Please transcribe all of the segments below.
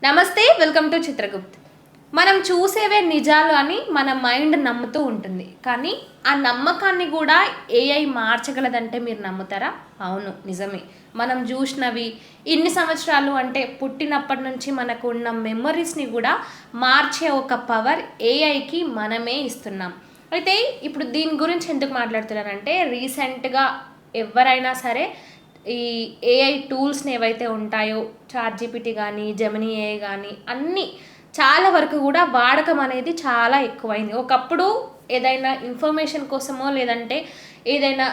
నమస్తే, welcome to Chitragupt. మనం చూసేవే నిజాలు అని మన మైండ్ నమ్ముతూ ఉంటుంది. కానీ ఆ నమ్మకాన్ని కూడా ఏఐ మార్చగలదంటే మీరు నమ్ముతారా? అవును, నిజమే. మనం చూసినవి ఇన్ని సంవత్సరాలు అంటే పుట్టినప్పటి నుంచి మనకు ఉన్న మెమరీస్ని కూడా మార్చే ఒక పవర్ ఏఐకి మనమే ఇస్తున్నాం. అయితే ఇప్పుడు దీని గురించి ఎందుకు మాట్లాడుతున్నానంటే రీసెంట్గా ఎవరైనా సరే ఈ ఏఐ టూల్స్ని ఏవైతే ఉంటాయో చాట్‌జీపీటీ కానీ, జెమినీ ఏఐ కానీ అన్నీ చాలా వరకు కూడా వాడకం అనేది చాలా ఎక్కువైంది. ఒకప్పుడు ఏదైనా ఇన్ఫర్మేషన్ కోసమో లేదంటే ఏదైనా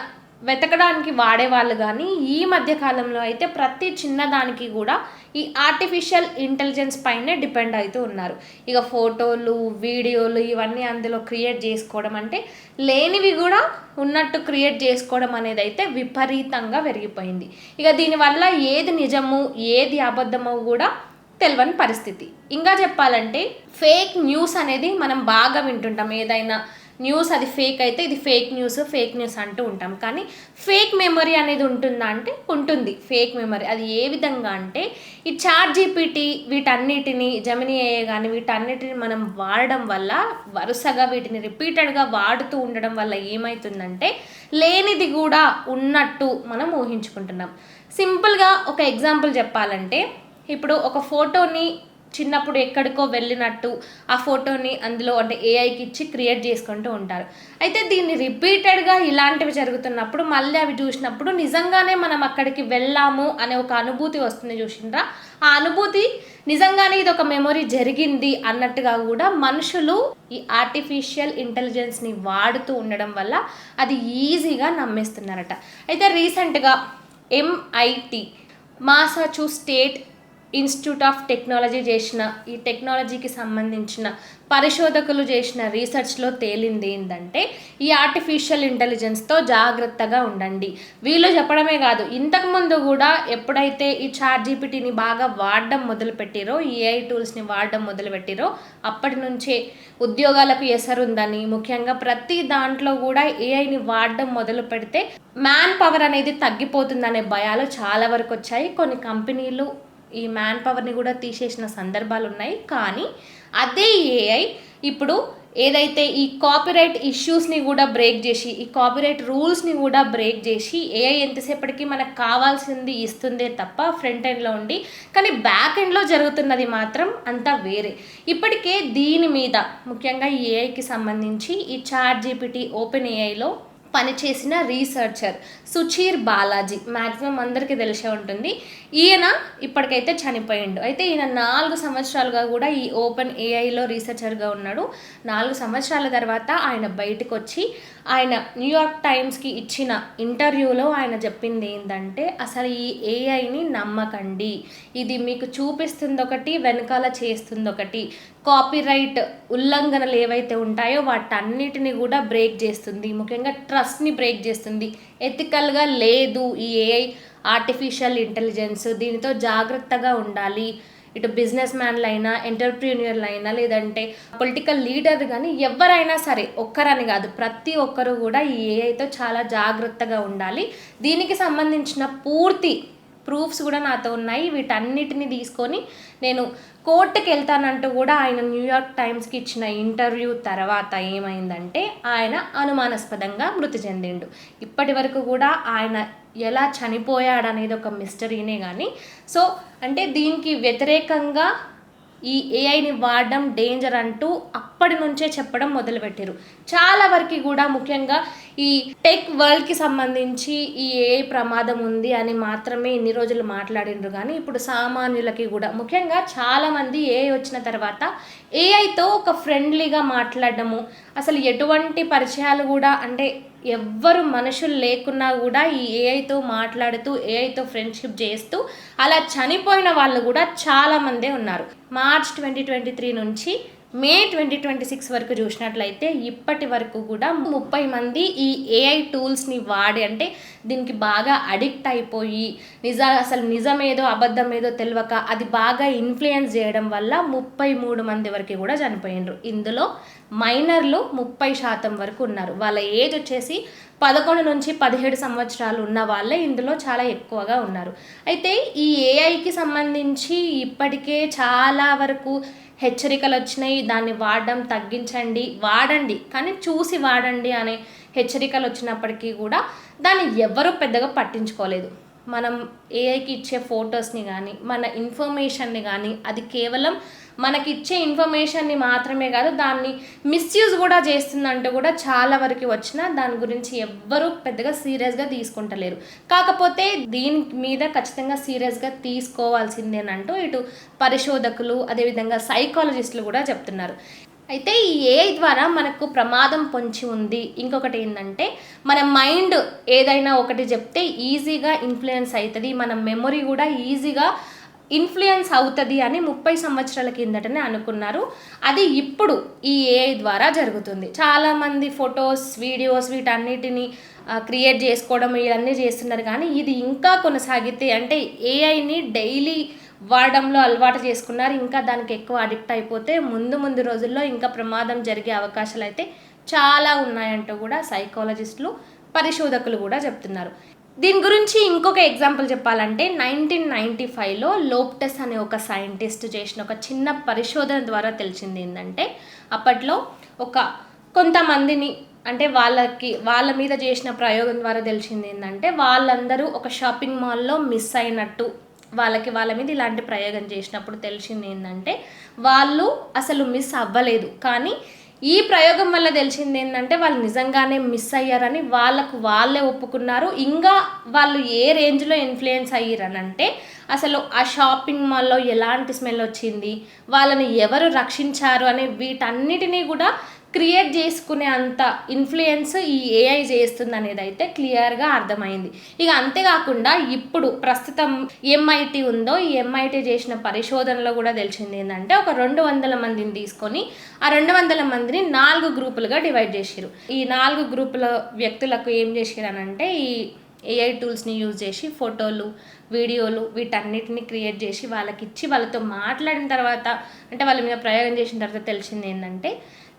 వెతకడానికి వాడేవాళ్ళు కానీ ఈ మధ్య కాలంలో అయితే ప్రతి చిన్నదానికి కూడా ఈ ఆర్టిఫిషియల్ ఇంటెలిజెన్స్ పైనే డిపెండ్ అవుతూ ఉన్నారు. ఇక ఫోటోలు, వీడియోలు ఇవన్నీ అందులో క్రియేట్ చేసుకోవడం అంటే లేనివి కూడా ఉన్నట్టు క్రియేట్ చేసుకోవడం అనేది అయితే విపరీతంగా పెరిగిపోయింది. ఇక దీనివల్ల ఏది నిజము ఏది అబద్ధమో కూడా తెలియని పరిస్థితి. ఇంకా చెప్పాలంటే ఫేక్ న్యూస్ అనేది మనం బాగా వింటుంటాం. ఏదైనా న్యూస్ అది ఫేక్ అయితే ఇది ఫేక్ న్యూస్ అంటూ ఉంటాం. కానీ ఫేక్ మెమరీ అనేది ఉంటుందా అంటే ఉంటుంది. ఫేక్ మెమరీ అది ఏ విధంగా అంటే ఈ చాట్‌జీపీటీ వీటన్నిటిని, జెమినీ ఏఐ కానీ వీటన్నిటిని మనం వాడడం వల్ల వరుసగా వీటిని రిపీటెడ్గా వాడుతూ ఉండడం వల్ల ఏమవుతుందంటే లేనిది కూడా ఉన్నట్టు మనం ఊహించుకుంటున్నాం. సింపుల్గా ఒక ఎగ్జాంపుల్ చెప్పాలంటే ఇప్పుడు ఒక ఫోటోని చిన్నప్పుడు ఎక్కడికో వెళ్ళినట్టు ఆ ఫోటోని అందులో అంటే ఏఐకి ఇచ్చి క్రియేట్ చేసుకుంటూ ఉంటారు. అయితే దీన్ని రిపీటెడ్గా ఇలాంటివి జరుగుతున్నప్పుడు మళ్ళీ అవి చూసినప్పుడు నిజంగానే మనం అక్కడికి వెళ్ళాము అనే ఒక అనుభూతి వస్తుంది. చూసిండ్రా? ఆ అనుభూతి నిజంగానే ఇది ఒక మెమొరీ జరిగింది అన్నట్టుగా కూడా మనుషులు ఈ ఆర్టిఫిషియల్ ఇంటెలిజెన్స్ని వాడుతూ ఉండడం వల్ల అది ఈజీగా నమ్మేస్తున్నారట. అయితే రీసెంట్గా MIT మాసాచ్యూసెట్స్ ఇన్స్టిట్యూట్ ఆఫ్ టెక్నాలజీ చేసిన ఈ టెక్నాలజీకి సంబంధించిన పరిశోధకులు చేసిన రీసెర్చ్లో తేలింది ఏంటంటే ఈ ఆర్టిఫిషియల్ ఇంటెలిజెన్స్తో జాగ్రత్తగా ఉండండి. వీళ్ళు చెప్పడమే కాదు, ఇంతకుముందు కూడా ఎప్పుడైతే ఈ చాట్‌జీపీటీని బాగా వాడడం మొదలుపెట్టిరో, ఈ ఏఐ టూల్స్ని వాడడం మొదలుపెట్టిరో అప్పటి నుంచే ఉద్యోగాలకు ఎసరుందని, ముఖ్యంగా ప్రతి దాంట్లో కూడా ఏఐని వాడడం మొదలు పెడితే మ్యాన్ పవర్ అనేది తగ్గిపోతుందనే భయాలు చాలా వరకు వచ్చాయి. కొన్ని కంపెనీలు ఈ మ్యాన్ పవర్ని కూడా తీసేసిన సందర్భాలు ఉన్నాయి. కానీ అదే ఏఐ ఇప్పుడు ఏదైతే ఈ కాపీరైట్ ఇష్యూస్ని కూడా బ్రేక్ చేసి, ఈ కాపీరైట్ రూల్స్ని కూడా బ్రేక్ చేసి ఏఐ ఎంతసేపటికి మనకు కావాల్సింది ఇస్తుందే తప్ప ఫ్రంట్ ఎండ్లో ఉండి, కానీ బ్యాక్ ఎండ్లో జరుగుతున్నది మాత్రం అంతా వేరే. ఇప్పటికే దీని మీద ముఖ్యంగా ఈ ఏఐకి సంబంధించి ఈ చాట్‌జీపీటీ ఓపెన్ ఏఐలో పనిచేసిన రీసెర్చర్ సుచీర్ బాలాజీ, మ్యాక్సిమం అందరికీ తెలిసే ఉంటుంది. ఈయన ఇప్పటికైతే చనిపోయిండు. అయితే ఈయన 4 సంవత్సరాలుగా కూడా ఈ ఓపెన్ ఏఐలో రీసెర్చర్గా ఉన్నాడు. 4 సంవత్సరాల తర్వాత ఆయన బయటకు వచ్చి ఆయన న్యూయార్క్ టైమ్స్కి ఇచ్చిన ఇంటర్వ్యూలో ఆయన చెప్పింది ఏంటంటే అసలు ఈ ఏఐని నమ్మకండి, ఇది మీకు చూపిస్తుంది ఒకటి, వెనకాల చేస్తుంది ఒకటి. కాపీరైట్ ఉల్లంఘనలు ఏవైతే ఉంటాయో వాటన్నిటిని కూడా బ్రేక్ చేస్తుంది, ముఖ్యంగా ట్రస్ట్ని బ్రేక్ చేస్తుంది. ఎథికల్గా లేదు ఈ ఏఐ ఆర్టిఫిషియల్ ఇంటెలిజెన్స్, దీనితో జాగ్రత్తగా ఉండాలి. ఇటు బిజినెస్ మ్యాన్లైనా, ఎంటర్ప్రీన్యూర్లైనా, లేదంటే పొలిటికల్ లీడర్ కానీ ఎవరైనా సరే, ఒక్కరని కాదు ప్రతి ఒక్కరు కూడా ఈ ఏఐతో చాలా జాగ్రత్తగా ఉండాలి. దీనికి సంబంధించిన పూర్తి ప్రూఫ్స్ కూడా నాతో ఉన్నాయి. వీటన్నిటిని తీసుకొని నేను కోర్టుకి వెళ్తానంటూ కూడా ఆయన న్యూయార్క్ టైమ్స్కి ఇచ్చిన ఇంటర్వ్యూ తర్వాత ఏమైందంటే ఆయన అనుమానాస్పదంగా మృతి చెందిండు. ఇప్పటి వరకు కూడా ఆయన ఎలా చనిపోయాడనేది ఒక మిస్టరీనే. కానీ సో అంటే దీనికి వ్యతిరేకంగా ఈ ఏఐని వాడడం డేంజర్ అంటూ అప్పటి నుంచే చెప్పడం మొదలుపెట్టారు. చాలా వరకు కూడా ముఖ్యంగా ఈ టెక్ వరల్డ్కి సంబంధించి ఈ ఏఐ ప్రమాదం ఉంది అని మాత్రమే ఇన్ని రోజులు మాట్లాడిండ్రు. కానీ ఇప్పుడు సామాన్యులకి కూడా ముఖ్యంగా చాలామంది ఏఐ వచ్చిన తర్వాత ఏఐతో ఒక ఫ్రెండ్లీగా మాట్లాడడము, అసలు ఎటువంటి పరిచయాలు కూడా అంటే ఎవ్వరు మనుషులు లేకున్నా కూడా ఈ ఏఐతో మాట్లాడుతూ ఏఐతో ఫ్రెండ్షిప్ చేస్తూ అలా చనిపోయిన వాళ్ళు కూడా చాలామందే ఉన్నారు. మార్చ్ 2023 నుంచి మే 2026 వరకు చూసినట్లయితే ఇప్పటి వరకు కూడా 30 మంది ఈ ఏఐ టూల్స్ని వాడి అంటే దీనికి బాగా అడిక్ట్ అయిపోయి అసలు నిజమేదో అబద్ధమేదో తెలియక అది బాగా ఇన్ఫ్లుయెన్స్ చేయడం వల్ల 33 మంది వరకు కూడా చనిపోయినారు. ఇందులో మైనర్లు 30% వరకు ఉన్నారు. వాళ్ళ ఏజ్ వచ్చేసి 11 నుంచి 17 సంవత్సరాలు ఉన్న వాళ్ళే ఇందులో చాలా ఎక్కువగా ఉన్నారు. అయితే ఈ ఏఐకి సంబంధించి ఇప్పటికే చాలా వరకు హెచ్చరికలు వచ్చినాయి. దాన్ని వాడడం తగ్గించండి, వాడండి కానీ చూసి వాడండి అనే హెచ్చరికలు వచ్చినప్పటికీ కూడా దాన్ని ఎవరూ పెద్దగా పట్టించుకోలేదు. మనం ఏఐకి ఇచ్చే ఫొటోస్ని కానీ మన ఇన్ఫర్మేషన్ని కానీ అది కేవలం మనకిచ్చే ఇన్ఫర్మేషన్ని మాత్రమే కాదు దాన్ని మిస్యూజ్ కూడా చేస్తుందంటూ కూడా చాలా వరకు వచ్చినా దాని గురించి ఎవ్వరూ పెద్దగా సీరియస్గా తీసుకుంటలేరు. కాకపోతే దీని మీద ఖచ్చితంగా సీరియస్గా తీసుకోవాల్సిందేనంటూ ఇటు పరిశోధకులు అదేవిధంగా సైకాలజిస్టులు కూడా చెప్తున్నారు. అయితే ఈ ఏఐ ద్వారా మనకు ప్రమాదం పొంచి ఉంది. ఇంకొకటి ఏంటంటే మన మైండ్ ఏదైనా ఒకటి చెప్తే ఈజీగా ఇన్ఫ్లుయెన్స్ అవుతుంది, మన మెమొరీ కూడా ఈజీగా ఇన్ఫ్లుయెన్స్ అవుతుంది అని 30 సంవత్సరాల కిందటనే అనుకున్నారు. అది ఇప్పుడు ఈ ఏఐ ద్వారా జరుగుతుంది. చాలామంది ఫొటోస్ వీడియోస్ వీటన్నిటిని క్రియేట్ చేసుకోవడం ఇవన్నీ చేస్తున్నారు. కానీ ఇది ఇంకా కొనసాగితే అంటే ఏఐని డైలీ వాడడంలో అలవాటు చేసుకున్నారు, ఇంకా దానికి ఎక్కువ అడిక్ట్ అయిపోతే ముందు రోజుల్లో ఇంకా ప్రమాదం జరిగే అవకాశాలు అయితే చాలా ఉన్నాయంటూ కూడా సైకాలజిస్టులు పరిశోధకులు కూడా చెప్తున్నారు. దీని గురించి ఇంకొక ఎగ్జాంపుల్ చెప్పాలంటే 1995లో లోప్టెస్ అనే ఒక సైంటిస్ట్ చేసిన ఒక చిన్న పరిశోధన ద్వారా తెలిసింది ఏంటంటే అప్పట్లో కొంతమందిని అంటే వాళ్ళ మీద చేసిన ప్రయోగం ద్వారా తెలిసింది ఏంటంటే వాళ్ళందరూ ఒక షాపింగ్ మాల్లో మిస్ అయినట్టు వాళ్ళ మీద ఇలాంటి ప్రయోగం చేసినప్పుడు తెలిసింది ఏంటంటే వాళ్ళు అసలు మిస్ అవ్వలేదు. కానీ ఈ ప్రయోగం వల్ల తెలిసింది ఏంటంటే వాళ్ళు నిజంగానే మిస్ అయ్యారని వాళ్ళే ఒప్పుకున్నారు. ఇంకా వాళ్ళు ఏ రేంజ్లో ఇన్ఫ్లుయెన్స్ అయ్యారనంటే అసలు ఆ షాపింగ్ మాల్లో ఎలాంటి స్మెల్ వచ్చింది, వాళ్ళని ఎవరు రక్షించారు అనే వీటన్నిటినీ కూడా క్రియేట్ చేసుకునే అంత ఇన్ఫ్లుయెన్స్ ఈ ఏఐ చేస్తుంది అనేది అయితే క్లియర్గా అర్థమైంది. ఇక అంతేకాకుండా ఇప్పుడు ప్రస్తుతం ఎంఐటి ఉందో ఈ ఎంఐటి చేసిన పరిశోధనలో కూడా తెలిసింది ఏంటంటే ఒక 200 మందిని తీసుకొని ఆ 200 మందిని 4 గ్రూపులుగా డివైడ్ చేసారు. ఈ 4 గ్రూపుల వ్యక్తులకు ఏం చేసారనంటే ఈ ఏఐ టూల్స్ని యూజ్ చేసి ఫోటోలు వీడియోలు వీటన్నిటిని క్రియేట్ చేసి వాళ్ళకి ఇచ్చి వాళ్ళతో మాట్లాడిన తర్వాత అంటే వాళ్ళ మీద ప్రయోగం చేసిన తర్వాత తెలిసింది ఏంటంటే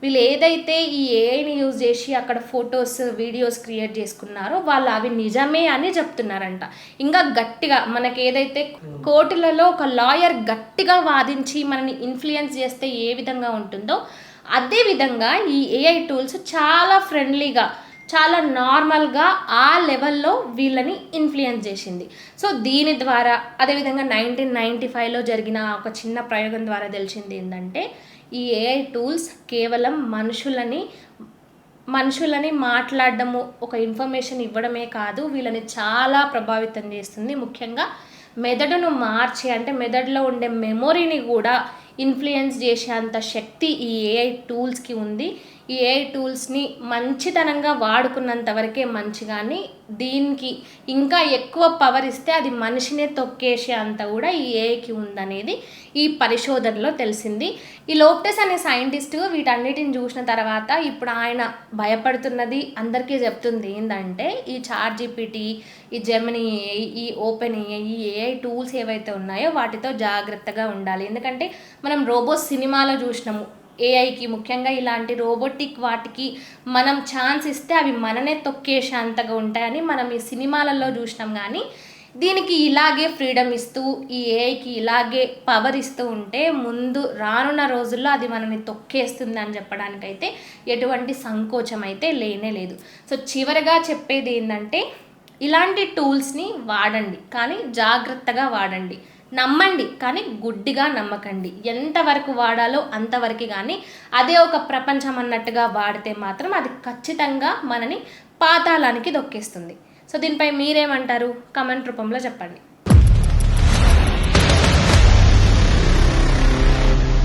వీళ్ళు ఏదైతే ఈ ఏఐని యూజ్ చేసి అక్కడ ఫొటోస్ వీడియోస్ క్రియేట్ చేసుకున్నారో వాళ్ళు అవి నిజమే అని చెప్తున్నారంట. ఇంకా గట్టిగా మనకి ఏదైతే కోర్టులలో ఒక లాయర్ గట్టిగా వాదించి మనని ఇన్ఫ్లుయెన్స్ చేస్తే ఏ విధంగా ఉంటుందో అదే విధంగా ఈ ఏఐ టూల్స్ చాలా ఫ్రెండ్లీగా చాలా నార్మల్గా ఆ లెవెల్లో వీళ్ళని ఇన్ఫ్లుయెన్స్ చేసింది. సో దీని ద్వారా అదేవిధంగా 1995లో జరిగిన ఒక చిన్న ప్రయోగం ద్వారా తెలిసింది ఏంటంటే ఈ ఏఐ టూల్స్ కేవలం మనుషులని మాట్లాడడము ఒక ఇన్ఫర్మేషన్ ఇవ్వడమే కాదు వీళ్ళని చాలా ప్రభావితం చేస్తుంది. ముఖ్యంగా మెదడును మార్చి అంటే మెదడులో ఉండే మెమొరీని కూడా ఇన్ఫ్లుయెన్స్ చేసే అంత శక్తి ఈ ఏఐ టూల్స్కి ఉంది. ఈ ఏఐ టూల్స్ని మంచితనంగా వాడుకున్నంత వరకే మంచి, కానీ దీనికి ఇంకా ఎక్కువ పవర్ ఇస్తే అది మనిషినే తొక్కేసే అంత కూడా ఈ ఏఐకి ఉందనేది ఈ పరిశోధనలో తెలిసింది. ఈ లోప్టెస్ అనే సైంటిస్ట్ వీటన్నిటిని చూసిన తర్వాత ఇప్పుడు ఆయన భయపడుతున్నది అందరికీ చెప్తుంది ఏంటంటే ఈ ChatGPT, ఈ జెమినీ ఏఐ, ఈ ఓపెన్ ఏఐ, ఈ ఏఐ టూల్స్ ఏవైతే ఉన్నాయో వాటితో జాగ్రత్తగా ఉండాలి. ఎందుకంటే మనం రోబోట్ సినిమాలో చూసినాము ఏఐకి ముఖ్యంగా ఇలాంటి రోబోటిక్ వాటికి మనం ఛాన్స్ ఇస్తే అవి మననే తొక్కేసే అంతగా ఉంటాయని మనం ఈ సినిమాలలో చూసినాం. కానీ దీనికి ఇలాగే ఫ్రీడమ్ ఇస్తూ ఈ ఏఐకి ఇలాగే పవర్ ఇస్తూ ఉంటే ముందు రానున్న రోజుల్లో అది మనని తొక్కేస్తుంది అని చెప్పడానికైతే ఎటువంటి సంకోచం అయితే లేనే లేదు. సో చివరిగా చెప్పేది ఏంటంటే ఇలాంటి టూల్స్ని వాడండి కానీ జాగ్రత్తగా వాడండి, నమ్మండి కానీ గుడ్డిగా నమ్మకండి. ఎంతవరకు వాడాలో అంతవరకు, కానీ అదే ఒక ప్రపంచం అన్నట్టుగా వాడితే మాత్రం అది ఖచ్చితంగా మనని పాతాళానికి దొక్కేస్తుంది. సో దీనిపై మీరేమంటారు? కామెంట్ రూపంలో చెప్పండి.